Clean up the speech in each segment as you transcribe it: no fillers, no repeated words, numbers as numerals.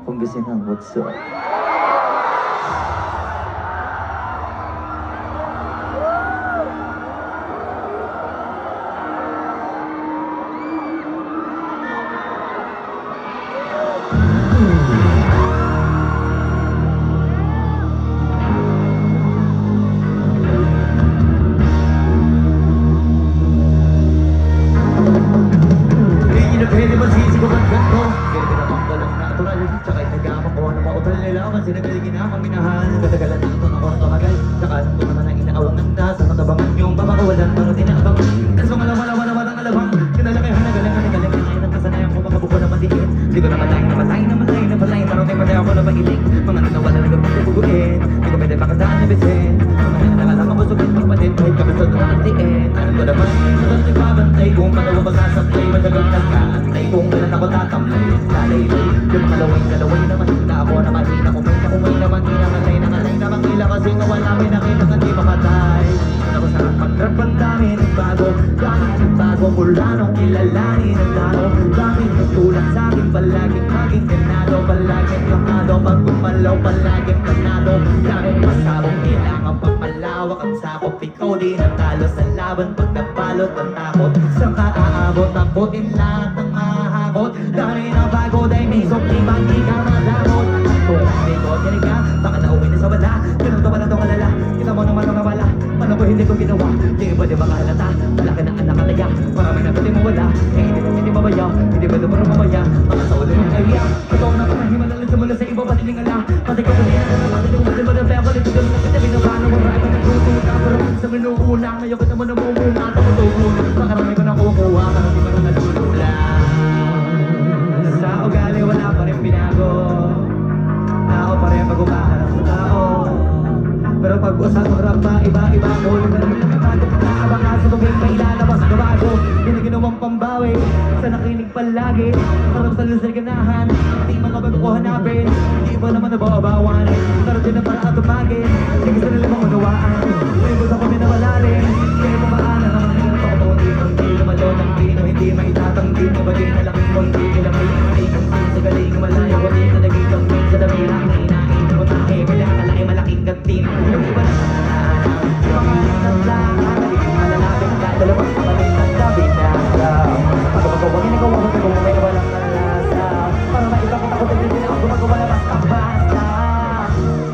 Pangasinan, what's up? Pwede ba sisigawan ka ko? Pwede namang walang natural. Tsaka inagaman ko na mautral nila. Kasi nagaligin na ang minahal. Katagalan dito na ako tumagal. Tsaka alam ko naman ang inaawangan na. Sa natabangan yung pamakawalan. Pero tinaabangan. Kaso malawa naman ang alabang. Kinalakihan na galang. Ngayon ang kasanayan ko makabuko na madiin. Di ko na matay. Pero may matay ako na mailing. Mga nanawala na gawin ko buguin. Di ko pwede makataan na bitin. Mga nanakalang ako sukin magpatid. Kahit kabisod na natin. Alam ko naman. Sobrang nagbabantay. Kung palawa ba sasaplay. Matagal na kaantay. Kung kailan ako tatamlay. Lalay-lay. Yung kalaway naman. Na ako na mahina. Kumay naman. Hinangalay na mangila. Kasi nga wala may nakita na di makatay. Ako sa pag-rap ang dami ng bago. Dami ng bago. Mula nung kilalanin ang tao. Dami ng tulad sa akin. Palaging maging ganado. Palaging lakado. Pag gumalaw palaging ganado. Daming pasabong kailangan papalawak ang sakop. Ikaw din ang talo sa laban. Pag napalot ang takot. Saan ka aabot? Takutin lahat ng mahakot. Dami ng bago. Dahil may sopliman. Di ka madamot. Kung hindi ko tinig ka, baka nauwi na sa wala. Ganun ka wala itong alala. Kita mo naman ang nawala. Paano ko hindi ko ginawa? Di ba di makahalata? Malaki na anak kalaga. Marami na pati mo wala. Eh hindi mabaya. Hindi ba lumaro mamaya? Mga sa ulo ng aya. Ikaw na panahimalan sa mula sa iba. Pati ning ala. Pati ko pati na pati ko pati mo na paya. Pati ko na pati binabano. Marami na nagtututa. Pero sa minuulang. Ngayon kita mo na mumuna. Tapos tutunan. Makarami ko na kukuha. Para di mo na nalulula. Sa ugali wala pa rin binago. Tao pa rin pag-umaharap sa tao. Pero pag-usap ng rap pa, iba-iba ko. Yung nalaman ng bago, nakabanga sa tubig, may lalabas na bago. Hindi na ginawang pambawi, sa nakinig palagi. Parang sa lusay ganahan, hindi man kapag ko hanapin. Hindi ba naman nababawan, pero din na para atumagin. Hindi gusto nila maunawaan, hindi gusto kami na malalim. Kaya pumaanan naman nila ito, hindi lumalon ang pino. Hindi maitatanggi, mabagay na laking konti. Ilang may kung sa galing malayo, hindi na naging kambing sa damirang hinahin. Mutahe, kaya kalaki malaking kantin. Yung iba na nananahan, yung mga nananlahan. Nagiging malalapit na dalawang kapatid ng gabi na araw. Pagkabagawang ginagawa ko, kung may walang nalasa. Para maibakit ako, din din ako gumagawa na mas kabasa.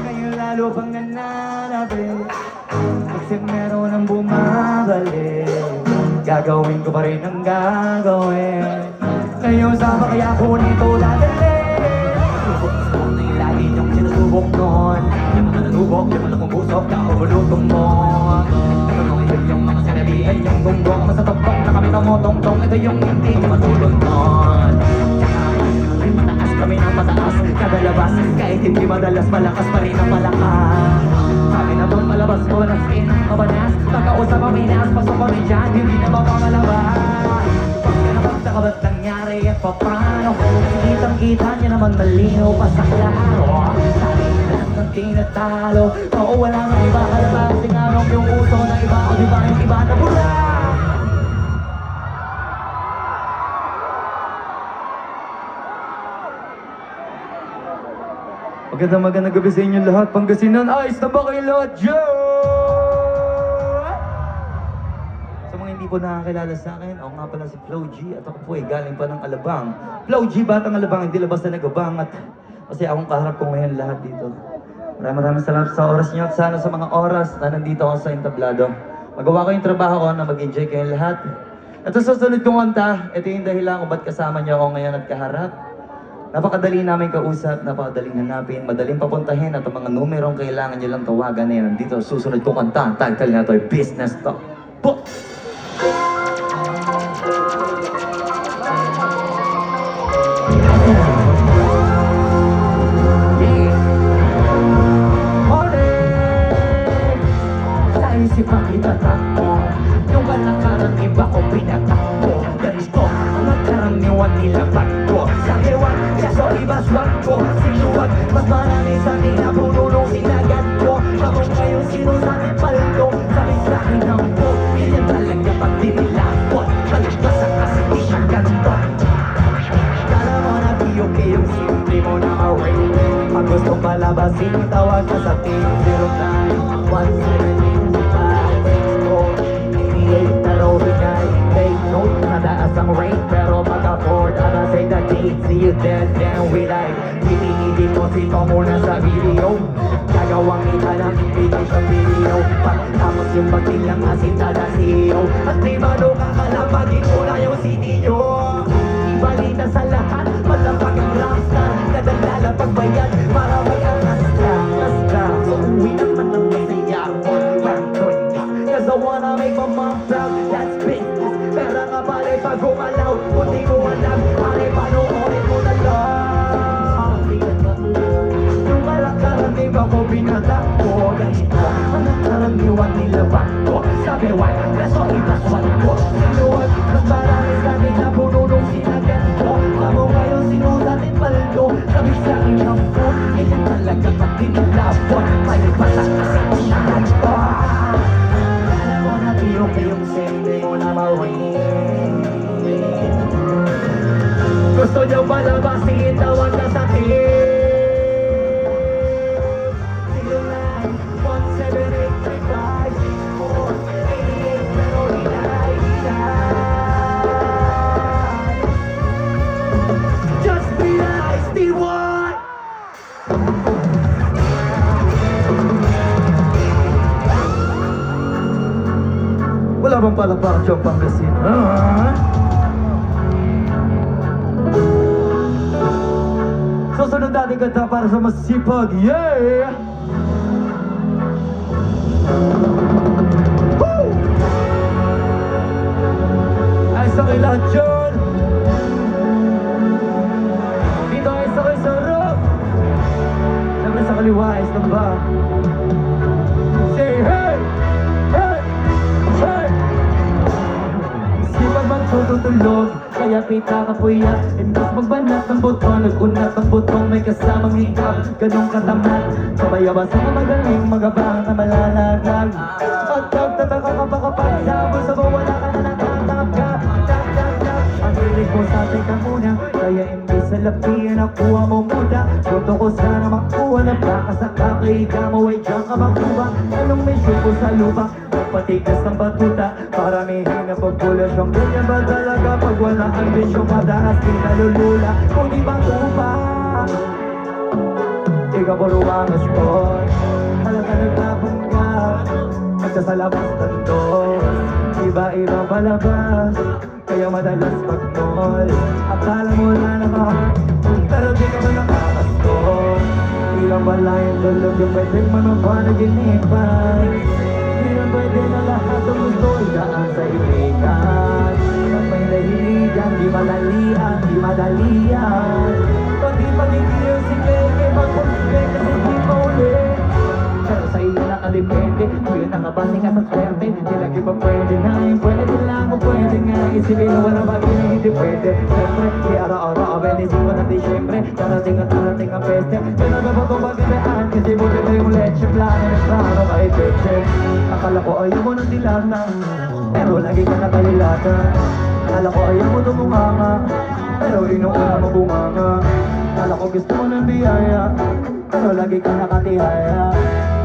Ngayon lalo pang nananabit. Kasi meron ang bumabalik. Gagawin ko pa rin ang gagawin. Ngayon sama kaya ko nito dadalhin. Subok sa na yung lagi niyong sinusubok noon. Yung mga nanubok, yung mga kumbusok, kaulutong mo. Nakanong yung mga sinabihan, yung gunggong masatoktok na kami tamotong-tong. Ito yung hindi ko matulog noon. Tsaka ay mataas kami ng mataas. Kada labas, kahit hindi madalas, malakas pa rin ang malakas. Sabi na bang malabas mo, naskin ang kabanas. Pagkausap ang minas, pasok kami dyan, hindi na mapamalabas. Pagkakabagta ka ba't nangyari at papano? Kitang-kita niya naman malinaw pa sa klaro. Sabi na lang ng tinatalo. Oo, wala nang iba, kalabasing anong yung uso na iba. O diba yung iba na bula? Magandang gabi sa inyo lahat. Pangasinan, ayos na ba kayo lahat dyan? Sa mga hindi po nakakilala sa akin, ako nga pala si Flo G at ako po ay galing pa ng Alabang. Flo G, batang Alabang, hindi labas na nagabang at Kasi akong kaharap ko ngayon lahat dito. Maraming salamat sa oras niyo at sana sa mga oras na nandito ako sa entablado. Magawa ko yung trabaho ko na mag-enjoy kayong lahat. Ito sa susunod kong kanta, ito yung dahilan kung ba't kasama niyo ako ngayon at kaharap. Napakadali namin kausap, napakadaling hanapin, madaling papuntahin at ang mga numerong kailangan niyo lang tawagan na yan. Nandito sa susunod kong kanta, ang title na ito ay Business Talk. Po! Isipan kita takbo yung kalakaran iba ko pinatakbo. Ganito ang nagkaraniwan nila bago sa hewan, kaso iba swag ko sinuwag. Mas marami sa akin na punulong sinagat ko. Ako ngayon sinusanin paldo sabi sa akin ang po. Ganyan talaga pag dinilapot. Balik pa sa kasi di siya ganito. Kala mo na okay yung simple mo na ma-rate. Pag gusto palabasin tawag ka sa team 0917 pero take note, nataas ang rate pero mag-afford I'ma say the date, see you then we like Pinili-deposito muna sa video Gagawang ita ng ibigay sa video Pagkatapos yung pagtilang asin sa CEO At di manukang kalapagin ko na yung CD nyo Ibalita sa lahat, malapag ang rockstar Kadalala pagbayad, para may angas ka So uwi naman ang masaya Cause I wanna make my mom proud, that's business. Pera nga pala'y pag gumalaw, kundi ko alam, pala'y panoorin mo na lang. Yung kalakaran di ba ko binatakbo, ganito, ang nakaraniwan nila bago. Sabi why, kaso itaswan ko, sinuwag, mas marami sa akin na punulong sinagat ko. Ako ngayon sinusatin paldo, sabi sa akin ang po, ganyan talaga pag dinilapon, may pasak kasi usahan ko. Okay yung simple mo na ma-ring. Gusto nyo palabasin, tawag na sa team 0917835648 pero just be nice, D1! Wala bang palakpak siyang Pangasinan? Susunod natin kanta para sa masipag, yeah! Woo! Ay sa kay lahat yun! Dito ay sa kay sarap! Siyempre sa kaliwa, ayos na ba? Say hey! Hey! Hey! Sipag magtutulog, kaya pita ka puya. Imbis magbanat ng buton, nag-unat ang butong may kasamang hikap. Ganong katamat, kabayabas ako magaling, magabang na malalaglag. At tataka ka pa kapag sabon sa wala ka na natatanggap ka. Ang hilig ko sa atin ka muna, kaya imbis sa lapian nakuha mo muna. Gusto ko sana makuha na baka sa kakahiga mo ay diyan ka magkuha. Anong may syuko sa lupa, patikas ng batuta, paramihin na populasyon. Ganyan ba talaga pag wala ang bisyo, madalas di nalulula kung di bang upa. Ikaw buruang asyon, halata nagpapanggap, magsasalabas tandos, iba-ibang palabas, kaya madalas mag-mall. Akala mo na naman, pero di ka ba nakakastos. Ilang ba lang yung tulog yung pwedeng manapanaginipan. Di na pwede na lahat ang gusto igaan sa ibigan. Pag may nahiligan, di madalian, di madalian. Pag di pagigil si Keke, mag-puspek kasi di maulit. Pero sa iyo nakadepende, tuyo nakabasing at ang swerte. Di lagi pa pwede na yung pwede lang o pwede nga. Isipin mo wala bagay na hindi pwede. Siyempre, di araw-araw, abenisin mo na Disyembre. Darating ang peste. Pero nabago magandaan, kasi buti na yung leche. Plano ng plano kahit leche. Akala ko ayaw mo ng dilanang, pero lagi ka nakalilatan. Akala ko ayaw mo tumunganga, pero inuuna mo bunganga. Akala ko gusto mo ng biyaya, pero lagi ka nakatihaya.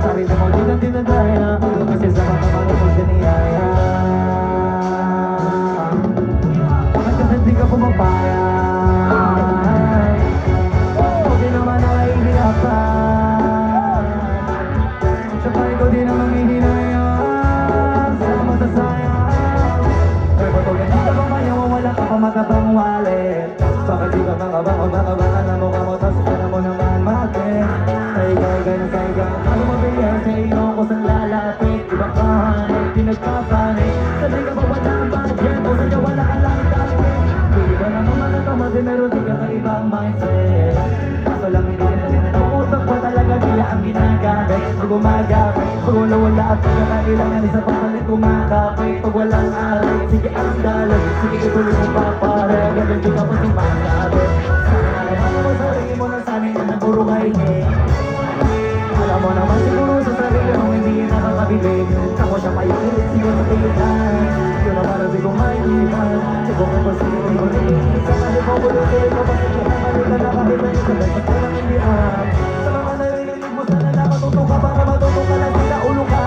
Sarili mo di na dinadaya, kasi sa mga mano mo siniyaya. Bakit kasi di ka pumapaya? Di naman ako umaga pag wala at pagkakailangan sa papalit kumakapay pag walang aray, sige ang dalag sige ituloy mo pa para ganun din ako sumasabi alam mo sarili mo na sanay na puro kaingin alam mo naman siguro sa sarili mo hindi nakakabili ako siya payilit siya sa pilan yun naman ang di ko maintindihan siguro ko sige mo rin sa kanya ko bulutin ko bakit siya kamali ka nakakita niyo sa dapat ko lang hindi sa mga narinig mo sana nakatutok ka para matutok ka lang sa ulo ka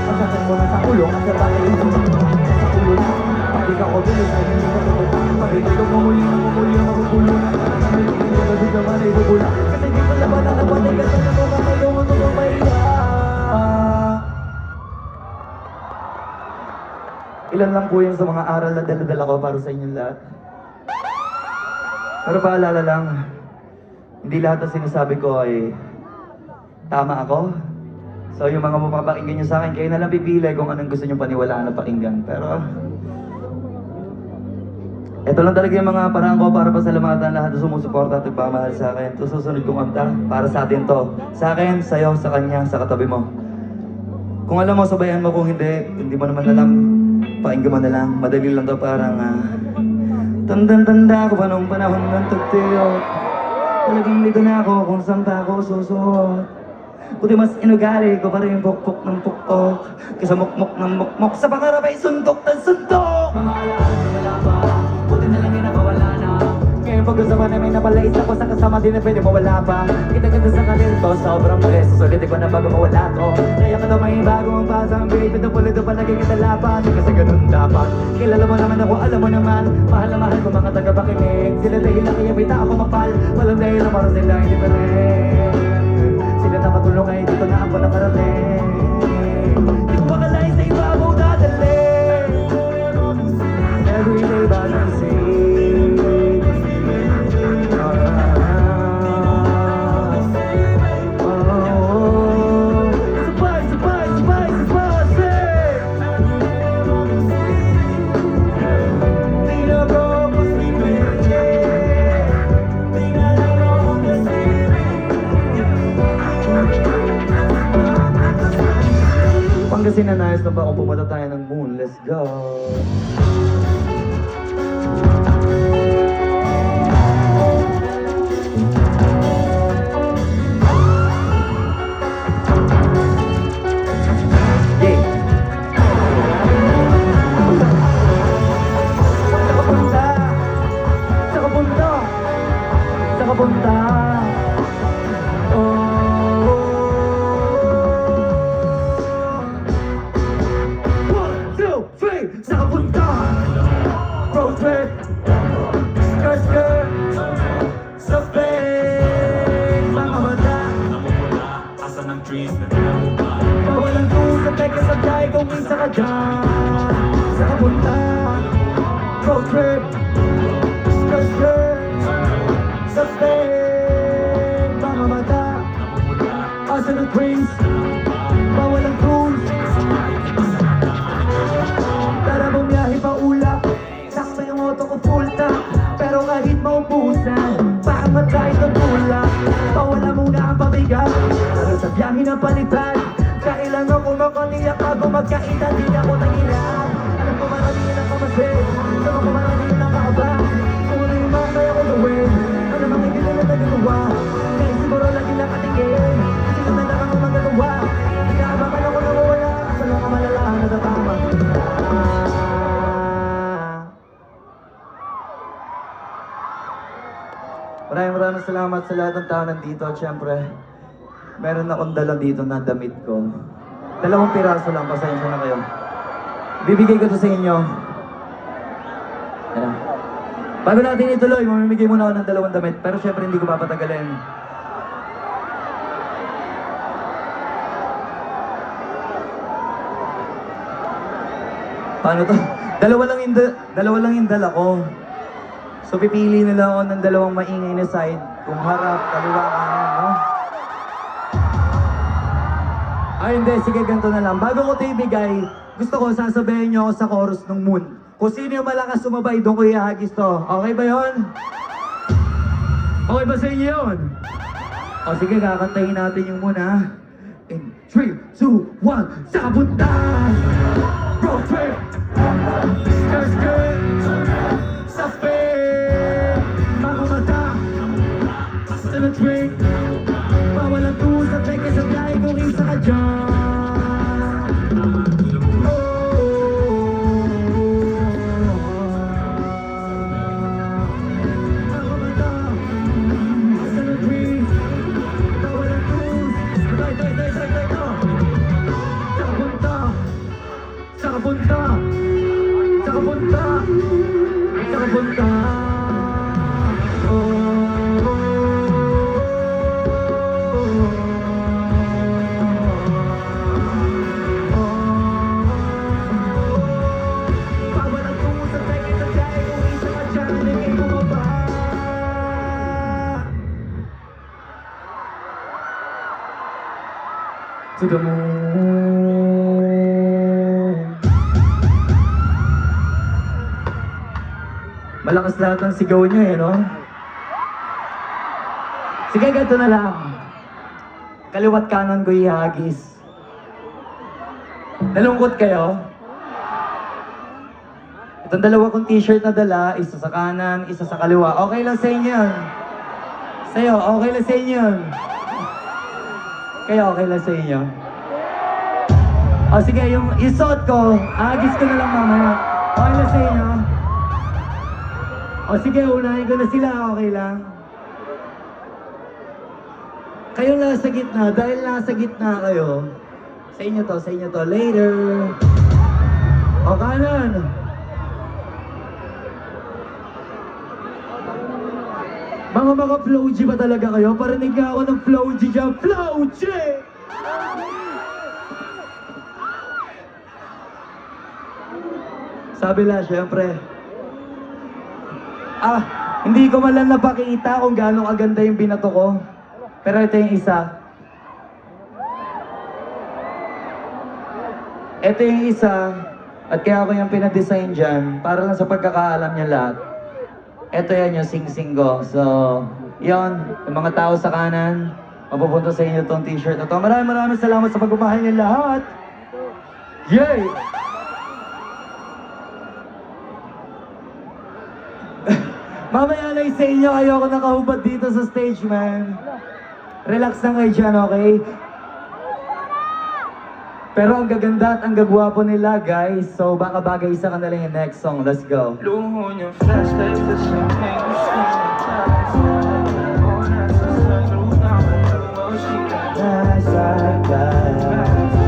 masakit mo na sa ulo kasi bakit yung sa ulo na pag ikaw ko bilis ay hindi ka tutok pag ito mamuli na magugulo na hindi ka kasi naman ay bubula kasi di ko laban ang nabatay ka sa tutok ka kayo mo tutok maiya ilan lang po yun sa mga aral na daladala ko para sa inyong lahat pero paalala lang hindi lahat ng sinasabi ko ay tama ako. So yung mga mapapakinggan nyo sa akin, kayo na lang pipili kung anong gusto nyo paniwalaan na pakinggan. Pero ito lang talaga yung mga paraan ko para pasalamatan lahat na sumusuporta at nagpamahal sa akin. Ito susunod kong kanta para sa atin to. Sa akin, sa'yo, sa kanya, sa katabi mo. Kung alam mo, sabayan mo. Kung hindi mo naman alam, pakinggan mo na lang. Madali lang to parang tandang-tanda ko pa nung panahon ng tagtiyo. Talagang lito na ako kung saan pa ako susuot. Buti mas inugali ko pa rin pukpok ng pukpok kaysa mukmok ng mukmok sa pangarap ay suntok ng suntok. Mga alaala wala pa, buti na lang ginagawala na. Ngayon pag-usama namin na pala isa ko sa kasama din na pwede mawala pa. Kita-kita sa kanil ko, sobrang beses ulitin ko na bago mawala to. Kaya ka daw may bagong pasang baby, ito pa naging kitalapan. Kasi ganun dapat, kilala mo naman ako, alam mo naman. Mahal na mahal ko mga taga-pakinig. Sila dahil lang kaya bita ako mapal. Walang dahil lang para sila hindi pa rin. Sila nakatulong ay dito na ako nakarating. Di ko makalain sa iba ako dadaling. Everyday balancing. Pangasinan na ba kung pumunta tayo ng moon? Let's go! Yeah! Saka punta! Saka punta! Sa punta road trip skirt skirt sa Spain mga bata namumula asa ng trees na tinamubay bawalan ko sa teka sa dahil kung isa ka dyan sa punta road trip skirt skirt sa Spain mga bata namumula asa ng trees bawalan cruise tara bumiyahe pa ulap sakto yung auto ko full tank pero kahit maubusan baka matry ng tulak pawala muna ang pabigat para sa biyahe na palipad kailangan ko makaniyak bago magkaita din ako nangilap alam ko maramihan ang kamasin alam ko maramihan ang kakaba kung ano yung mga kaya ko gawin ano mga hindi na nagagawa kaya siguro lagi nakatingin hindi na lang ako magagawa inaabangan ako na wala sa mga malalahan na tatama. Maraming salamat sa lahat ng tao nandito at syempre meron akong dala dito na damit ko. 2 piraso lang, pasensya na kayo. Bibigay ko to sa inyo. Ayan. Bago natin ituloy, mamimigay muna ako ng 2 damit pero syempre hindi ko papatagalin. Paano to? Dalawa lang yung dala ko. So pipili nila ako ng 2 maingay na side. Kung harap, kaliwa, kanan, no? Ay hindi, sige ganito na lang. Bago ko ito ibigay, gusto ko sasabihin nyo ako sa chorus ng Moon. Kung sino yung malakas sumabay, doon ko ihagis to. Okay ba yon? Okay ba sa inyo yun? O sige, kakantahin natin yung Moon ha. 3, 2, 1, sa punta! Road trip! Skirt, skirt! Sa spin! Mga mata! Sa na drink! Bawal ang tools at may kasabay kung isa ka dyan! To the moon. Malakas lahat ng sigaw niyo eh, no? Sige, ganito na lang. Kaliwat kanan ko ihagis. Nalungkot kayo? Itong dalawa kong t-shirt na dala, isa sa kanan, isa sa kaliwa. Okay lang sa inyo yun. Sa'yo, okay lang sa inyo yun. Kaya okay lang sa inyo. O sige, yung isuot ko, agis ko na lang mamaya. Okay lang sa inyo. O sige, unahin ko na sila, okay lang. Kayo nasa gitna, dahil nasa gitna kayo. Sa inyo to, later. O kanan. Mga flow G ba talaga kayo? Parinig nga ako ng flow G dyan. Flow G! Sabi lang, syempre. Hindi ko man lang napakita kung gaano kaganda yung binato ko. Pero ito yung isa. Ito yung isa. At kaya ako yung pinadesign dyan. Para lang sa pagkakaalam niya lahat. Ito yan yung sing-sing ko. So, yon yung mga tao sa kanan, mapupunta sa inyo tong t-shirt na to. Maraming salamat sa pagmamahal niyo lahat. Yay! Mamaya lang sa inyo, ayoko nakahubad dito sa stage, man. Relax lang kayo dyan, okay? Pero ang gaganda at ang gagwapo nila, guys. So, baka bagay sa kanila yung next song. Let's go. Luho niya, flashlight sa champagne, gusto niya tayo. Oh, nasa sunroof na ako, she got Nice like that.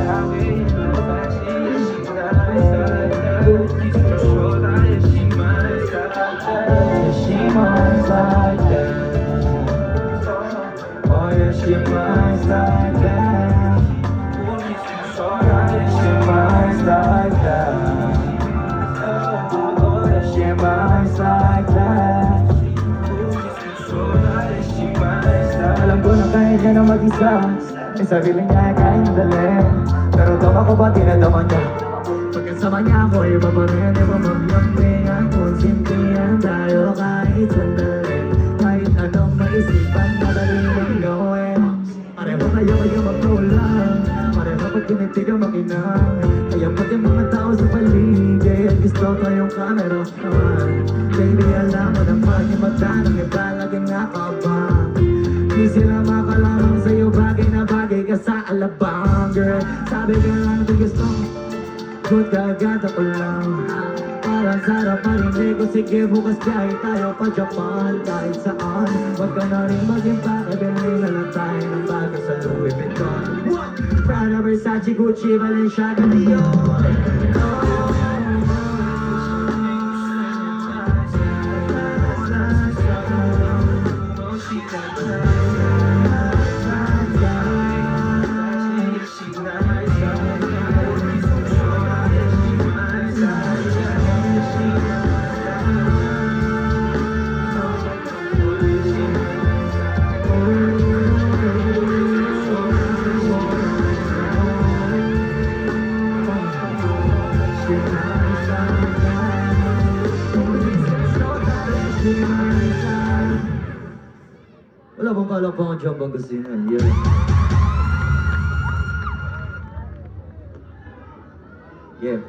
highway, flashy, she nice like that. He's for sure that she might like that. She mine's like that. Oh yeah, she mine's like that. He's for sure that She mine's like that. She mine's like that. Alam ko na kaya niya na mag-isa. May sarili niya kaya niya dalhin. Pero tama ko ba tinadama niya? Pagkasama niya ako, iba pa rin, iba magyambingan. Kung simpihan tayo kahit sandali. Kahit anong maisipan, madali lang gawin. Pareho kayo magtulang. Pareho pag tinitigang makinang. Kaya pati mga tao sa paligid, gusto ko yung camera naman. Baby, alam mo naman yung mata ng iba laging nakabang. Di sila makalamang sa'yo, bagay na bagay ka sa alabang. Girl, sabi ka lang di gusto good kagad ako lang. Parang sarap marinig ko, sige bukas kahit tayo pa Japan. Kahit saan, wag ka na rin mag-impake. Bilhin na lang tayo ng bago sa Louis Vuitton. Prada, Versace, Gucci, Balenciaga, Dior. Wala bang kalapang ang jambang gusto yun? Yeah. Yeah.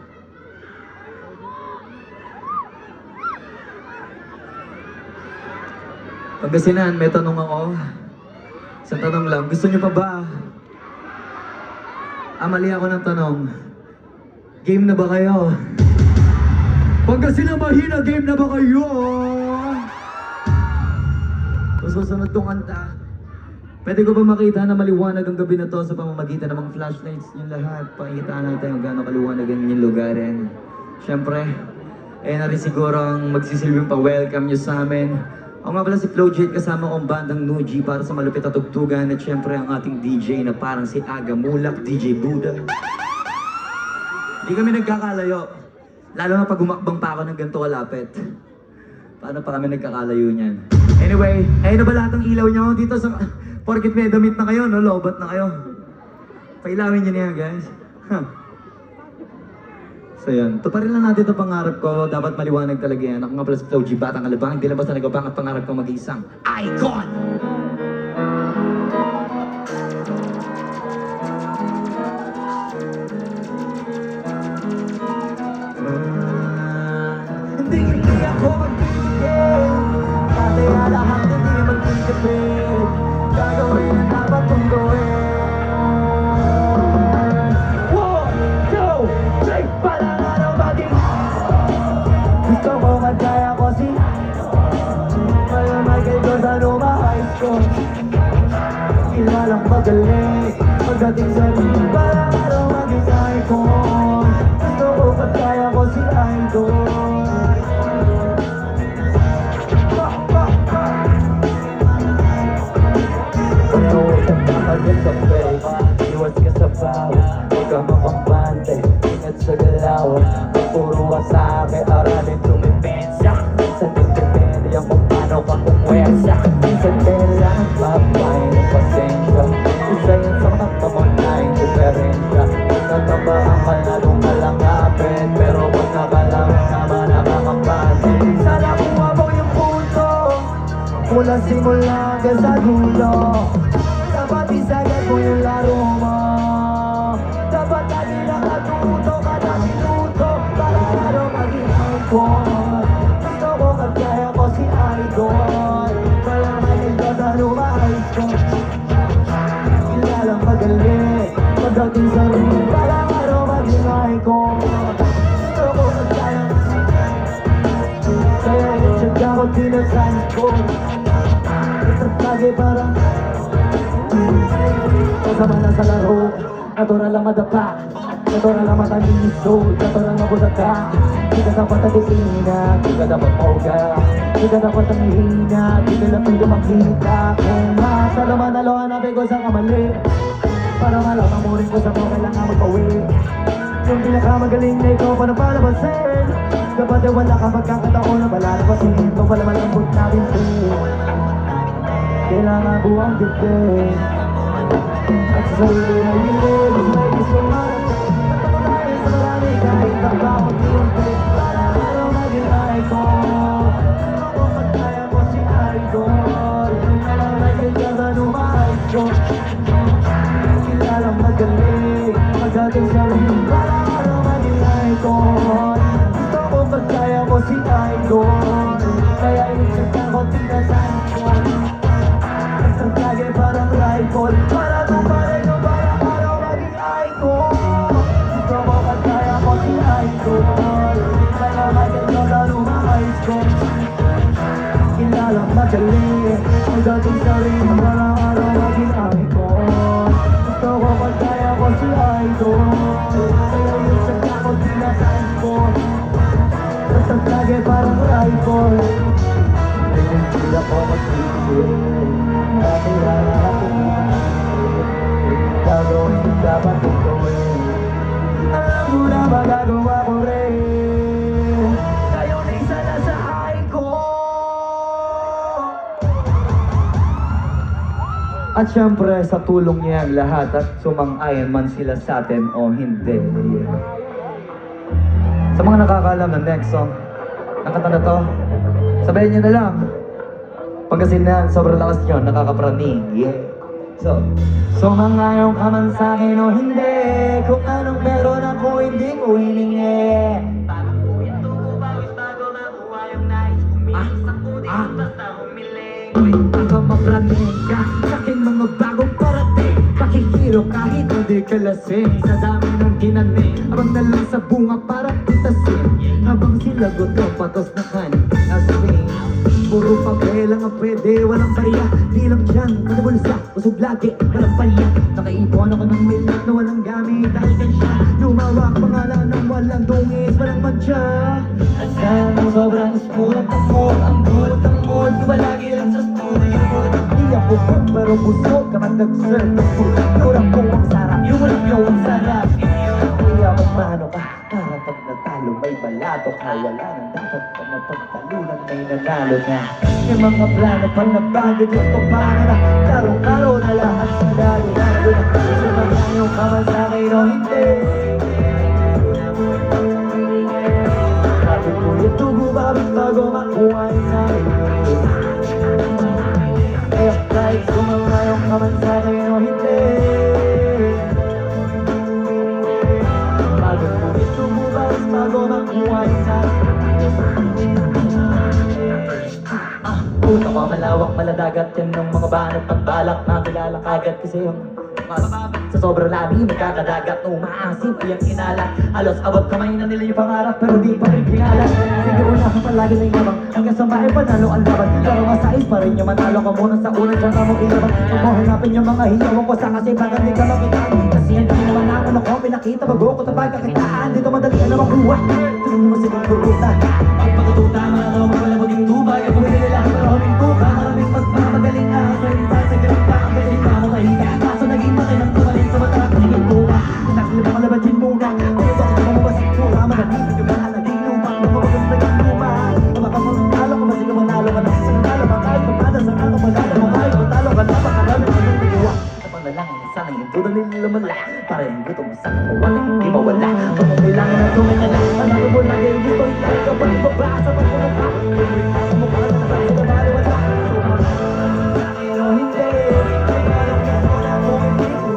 Pangasinan, may tanong ako. Isang tanong lang, gusto niyo pa ba? Mali ako ng tanong. Game na ba kayo? Pangasinan mahina, game na ba kayo? Susunod tong kanta. Pwede ko ba makita na maliwanag ang gabi na to sa pamamagitan ng mga flashlights yung lahat? Pakikitaan natin kung gaano kaliwanag ang inyong lugarin. Siyempre, na rin siguro ang magsisilbing pa-welcome nyo sa amin. Ako nga pala si Flo J, kasama kong bandang Nuji para sa malupit na tugtugan at siyempre ang ating DJ na parang si Aga Mulak, DJ Buddha. Hindi kami nagkakalayo. Lalo na pag umakbang pa ako ng ganito kalapit. Paano pa kami nagkakalayo niyan? Anyway, ayun na ba lahat ng ilaw niyo dito sa... Porkit may damit na kayo, no? Lobat na kayo. Pailawin niyo na yan, guys. Huh. So yan, tuparin lang natin ito pangarap ko. Dapat maliwanag talaga yan. Ako nga pala si Flo G, batang alabang. Hindi lang basta nagabang at pangarap ko mag-iisang icon! Hindi ako magbibigay. Pati lahat hindi magtitipid. Gagawin ang dapat kong gawin. 1, 2, 3, parang araw maging gusto ko magkaya ko si malamay kay Diyos ano ma-high school. Kilalang magaling pagdating sa rin parang araw maging icon. Gusto ko magkaya ko si idol. Pagod sa fake, iwas ka sa bawat. Huwag ka makampante, ingat sa galaw. Puro wasabi, aralin tumipensa. Minsan din depende ang kung paano ka kumwesa. Minsan kailangan mapay ng pasensya. Isa yan sa makamanay, diferensya. Nagkabaan ka na nung kalangapin, pero kung nakalaman naman nakakapasi. Sana kumabaw yung punto, mula simula hanggang sa dulo. Dapat isagad mo yung laro mo. Dapat lagi nakatuto kada minuto para laro maging icon. Gusto ko kagaya ko si idol. Kaya may Diyos ano ma-icon. Kilalang magaling pagdating sa ring para laro maging icon. Gusto ko kagaya ko si idol. Kaya yung check ako tinasan ko. Isang lagi parang kasama na sa laro, natural lang madapa, natural lang mataliso, natural lang mabudaka. Di ka dapat natisina, di ka dapat mauga, di ka dapat nanghihina, di ka lang pwede makita. Kung nasa laman na lo, hanapin ko sa kamali, para malaman mo rin ko sa mga kailangan magpawi. Yung pinakamagaling na ikaw pa na palabasin, dapat ay wala ka magkakataon na palalabasin. Ito pala malambot natin ito, kailangan buwang gittin. At sa sarili na yun, may isang marami. Pagkakatayin sa marami kahit nakakot yunti. Para araw maging icon. Ako magkaya ko si idol. Alam na yung ganda numa-icon. Kilalang magaling magaling sa rin. Para araw maging icon. Gusto ko magkaya ko si idol. Kaya i-check ako tinasan ko. Ang lagi parang rifle. Para tumarin o para araw maging icon. Gusto ko kagaya ko si idol. Kaya maganda na lumahis ko. Kilalang magaling magaling sa rin para araw maging icon. Gusto ko kagaya ko si idol. Kaya yung check ako tinasan ko. Ang lagi parang rifle. Hindi ako mag-ibig. Dati harapin gagawin dapat kong gawin. Alam mo na magagawa ko rin. Kayo na isa na sa icon. At syempre sa tulong niya ang lahat at sumang-ayon man sila sa atin o hindi. Sa mga nakakaalam ng next song, ang kanta na to, sabayan niyo na lang. Pangasinan, sobrang lakas nyo, nakakapraning. Yeah. So mangayaw ka man sa'kin o hindi, kung anong meron ako hindi ko hiningi. Bago po yung tubo, bawis bago makuha yung nais. Kumilos ako dito basta humiling. Uy, baka mapraning ka sa aking mga bagong parating. Pakikiro kahit hindi ka lasing, sa dami ng ginaning, abang na lang sa bunga para pitasin. Habang sila gutom, patos na kanin, asing. Puro papel lang ang pwede, walang bariya. Di lang dyan, manibulsa, usog lagi, walang palya. Nakaipon ako ng milk na walang gamit. Dahil kansya, lumawak pangalan ng walang dungis, walang mancha. At sana sobrang smooth ang mood, ang good, ang mood. Di ba lagi lang sa studio? Di ako cook, pero busog kapag nag-serve ng food. Yurang ko ang sarap, yung ang sarap. Kaya magmano ka, para pag natalo may balato ka. Wala nang dapat pa mapagtalunan, may nanalo na. May mga plano pa na bago, gusto pa na karo-karo na lahat sa dali. Sumagayo ka man sa akin o hindi. Bakit ko yung tubo, bakit bago makuha yung sa'yo? Kaya kahit sumagayo ka man sa akin o hindi. Bakit ko yung tubo, bakit bago makuha yung sa'yo? Puto ko, malawak, maladagat. Yan ng mga banat pagbalak na kilala kagad. Kasi yung sa sobrang labi, magkakadagat. Umaasim, iyang inala. Halos abot kamay na nila yung pangarap, pero di pa rin pinala. Sige, una ka palagi na inabang, hanggang sa maay panalo ang laban. Pero masais pa rin yung manalo ka muna sa unang dyan ka mong ilaban. Huwag mo hanapin yung mga hiyawang ko sa kasi bakit di ka makitaan. Kasi hindi naman naman ako pinakita, bago ko tabag kakitaan. Dito madali na makuha, tulong mo sigang kuruta. Ang pagkatuta, mga ako magpalabog yung tubag. Ang buhay nila, pero huminto ka. Maraming pagpapagaling na ako, sa ganita. Ang galing pa ako kahiga, kaso naging patay ng tumaling sa mata. Sige po ka, sinakli mo kalabatin muna. Kaya bakit ako mabasik po ka, managin yung mga naging lupa. Mapapagod na yung luma. Mapapagod talo ka, masig manalo ka na. Sa talo ka, kahit pagkada sa ato manalo ka. Kahit pagtalo ka, napakarami ka ng tuwa. Sa panalangin, sana yung tudo nila lumala. Para yung gutom sa kapawalan, hindi mawala. Kung kailangan na tumingala, panalo mo lang yung dito. Ikaw ka pa ibabasa, pag kumapa. Mo ka na sa kabali, wala. Pero hindi, alam ka mo na kung hindi ko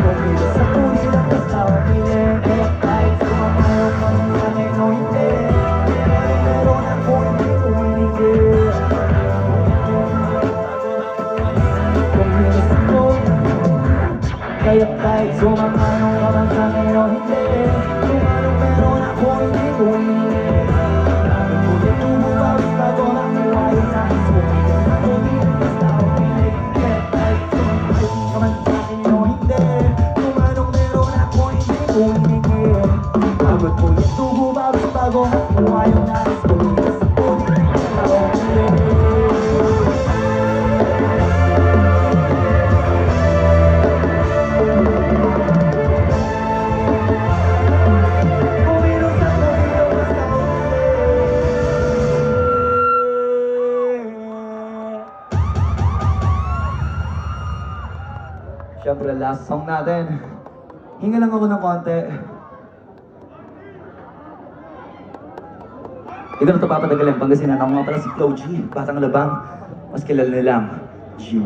kumilos sa puso na kasawa piling. Kaya kahit sumamayo ka ng sanay no hindi. Meron ako hindi ko hinigil. Kumilos ako. Kaya kahit sumamayo ka ng sanay no hindi. Kung anong meron ako hindi ko hinigil. Ngunit tumubawis bago nakuha yung nais ko. Ako din basta ako piling. Kaya kahit sumamayo ka man sa akin o hindi. Kung anong meron ako hindi ko hinigil. Pagod ko yung tumubawis bago nakuha yung nais ko. Kasi ako din basta ako piling. Kumilos ako dito basta ako piling. Siyempre, last song natin. Hinga lang ako ng konti. Hindi ko na ito papatagalin. Pangasinan ako nga pala si Flo G. Batang Labang. Mas kilala nilang G.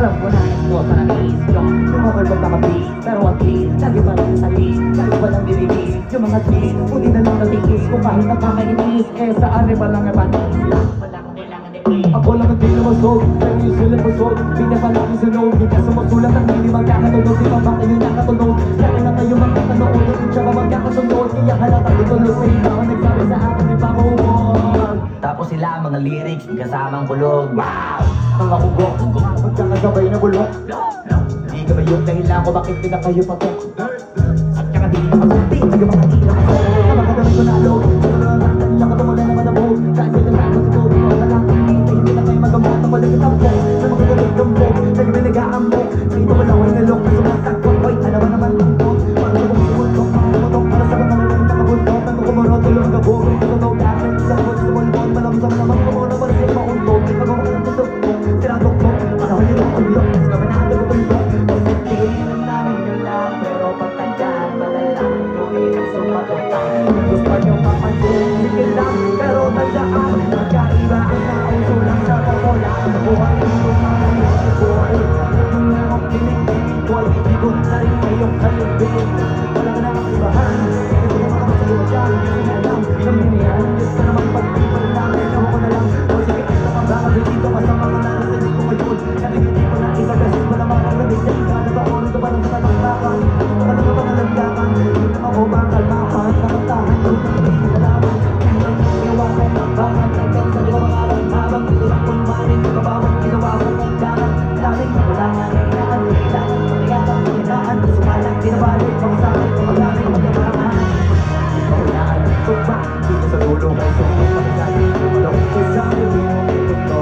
Alam ko na ito sa nangis yung tumukol pag nakabis. Pero at least, lagi pa rin sa list. Lagi pa lang dinigis yung mga tweets. Buti na lang natigis kung kahit nakakainis. Eh saan rin ba lang ipanis? Walang kailangan i-play. Ako lang ang di na masog, pero yung sila masog. Hindi pa lang isunod, hindi ka sumasulat ang hindi magkakatulog. Di ba ba kayo nakatulog? Kaya na kayo magkakanood, hindi siya ba magkakasunod? Kaya halata tutulog sa iba ang nagsabi sa akin, di ba ko umod? Tapos sila mga lyrics, kasamang kulog. Wow! Mga ugok, magkakagabay na bulok. Di ka ba yung dahilan ko bakit di na kayo patok? At saka di na masulti, Sige mga tira ko, na makadami ko na alog. Pero naman, lang ka tumulan naman na buhog. Kahit sila na ako sa todo, wala lang kumita. Hindi na kayo magamot, ang walang itampo. Sa mga galit ng buhog, nagbibinig Dito ko lang ay nalok na sumasakot. Oy, ano ba naman ang to? Para sa kong imuntok, mamutok. Para sa mga malang nakabuntot. Ang kumunot, tulong ang gabog. Ito totoo lahat. Isang buwan sa mulbon. Malam sa malamang kumunot. Para sa mauntot. Pagawa ka ng tutok mo. Sinatok mo. Panahon nyo ng tulok. Gawin na ang tulok. Tingnan namin yun lang, pero pagtandaan malalang yung ilang sumatutang. Gusto nyo mapansin, sige lang, pero tandaan magkaiba ang nauso lang sa popola. Buhay yung mga buhay. Yung mga pinigpigol, bigot na rin ngayong kalibig. Wala ka na kakibahan, ito na mga masagot dyan. Hindi na lang, namimihan, Diyos ka naman pagpipal lang. Ewan ko na lang, o sige, ito ang baka dito pa sa mga narasalit ko ngayon. Nalingiti ko na isa beses pa naman ang nabig sa isa. Nagkaon ito parang sa bakbakan. Ito ka naman mga nagdakan. Hindi na ako makalmahan, nakatahan ko na hindi nalaman. Tingnan mo, iwasan ng bangan. Hanggang sa limang araw habang ilang kunmarin. Kabawang ginawa ko ng dagat. Daming wala nga nailaan. Kailangan patayakan, pakinaan. Sumalang binabalik, pang sa akin. Paglamin, magyamangan. Paulaan, sumpa. Dito sa dulo kay sumpa. Pakilali, tulong. Isang ibig ko.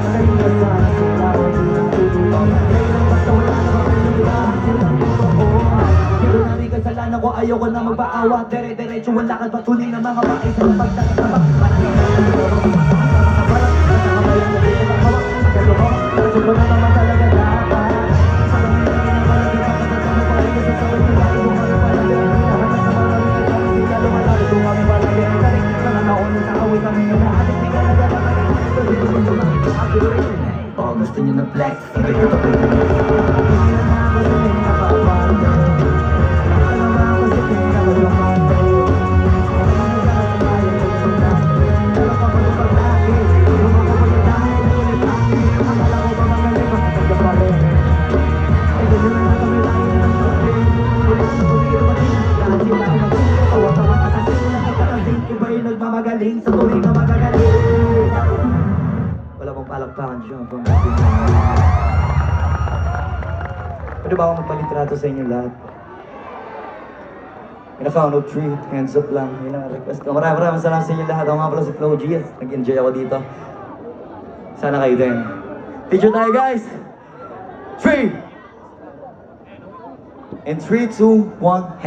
Sa'yo na sana silawan ng tutulong. Ngayon basta wala na kapilihan. Silang totoo. Dito na rin kasalanan ko. Ayoko na magpaawa. Dire-diretso wala ka patuloy ng mga bakit. Sa pagtatabak. Panahon na sa mga balat. Nasa kabayan na dito ng hawak. Magkaluho. Kaso ko na naman talaga dapat. Parang hindi na ginawalagi. Pagkatapos pa rin sa sabay ng laki. Bumali palagi. Lahat ng mga rin. Hindi na lumalaki. Tumami palagi. Karing mga nauna sa away kami na lahat. Hindi ka naglalakay. Oh, gusto niyo ng flex? Sige, ito ko yun. Hindi na ako sa tingin na papato. Alam ba ako sa tingin na magpapate. Hindi ka nagkakayo sa sultante. Pero kapag paglaki, yung mga pagkatake, nagulit ako. Akala ko ba magaling, makakagya pa rin. Ay, gusto na lang kami tayo ng shopping. Ulit na tumiro pa din. Lahat sila ay magsulit. Tawa-tawa at asin na nagkakasing. Iba yung nagmamagaling sa tuloy na magagaling. Wala pong palakpakan siya. Pwede ba akong magpalitrato sa inyo lahat? In a count of 3, hands up lang. Yun ang request ko. Maraming salamat sa inyo lahat. Ako nga pala si Flo G. Nag-enjoy ako dito. Sana kayo din. Picture tayo guys! 3! In 3, 2, 1,